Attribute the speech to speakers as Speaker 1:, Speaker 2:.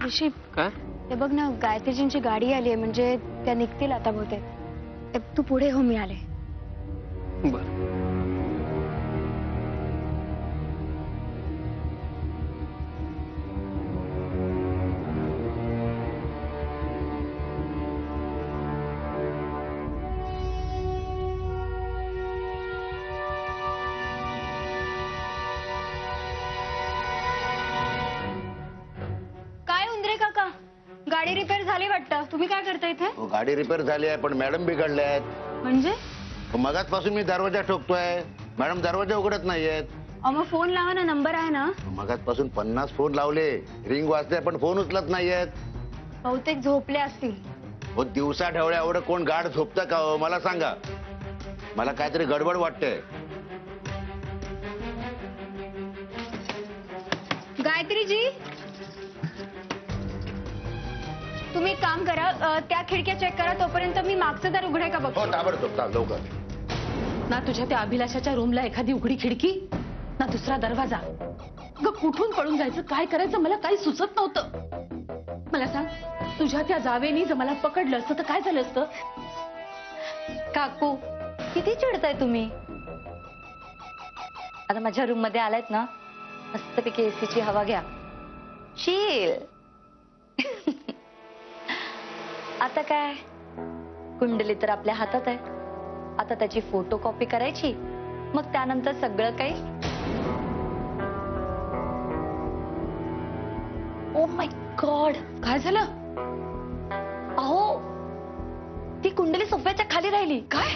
Speaker 1: ऋषी
Speaker 2: काय?
Speaker 1: हे बघ ना, गायत्रीजींची गाडी आली आहे, म्हणजे त्या निघतील आता बहुतेक. तू पुढे हो, मी आले.
Speaker 2: बर.
Speaker 1: काय उंदरे काका, गाडी रिपेअर झाली वाटतं. तुम्ही काय करता इथे?
Speaker 3: गाडी रिपेअर झाली आहे, पण मॅडम बिघडल्या आहेत.
Speaker 1: म्हणजे
Speaker 3: मगाचपासून मी दरवाजा ठोकतोय, मॅडम दरवाजा उघडत नाहीयेत.
Speaker 1: मग फोन लावा ना, नंबर आहे ना.
Speaker 3: मगाचपासून 50 फोन लावले, रिंग वाजते, पण फोन उचलत नाहीयेत.
Speaker 1: बहुतेक झोपले असतील.
Speaker 3: हो, दिवसा ढवळ्या एवढं कोण गाढ झोपतं का हो? मला सांगा. मला काहीतरी गडबड वाटते.
Speaker 1: गायत्रीजी, तुम्ही एक काम करा, त्या खिडक्या चेक करा, तोपर्यंत मी मागचं दार उघडे का
Speaker 3: हो,
Speaker 1: बघतो.
Speaker 3: ताबडतोब लवकर.
Speaker 4: ना तुझ्या त्या अभिलाषाच्या रूमला एखादी उघडी खिडकी, ना दुसरा दरवाजा. ग कुठून पळून जायचं, काय करायचं मला काही सुचत नव्हतं. मला सांग, तुझ्या त्या जावेनी जर मला पकडलं असतं तर काय झालं असतं?
Speaker 5: काकू, किती चिडताय तुम्ही? आता माझ्या रूम मध्ये आलायत ना, मस्तपैकी एसीची हवा घ्या, शील. आता काय, कुंडली तर आपल्या हातात आहे. आता त्याची फोटो कॉपी करायची, मग त्यानंतर सगळं काही. ओ माय गॉड,
Speaker 4: काय झालं?
Speaker 5: अहो, ती कुंडली सोफ्याच्या खाली राहिली.
Speaker 4: काय?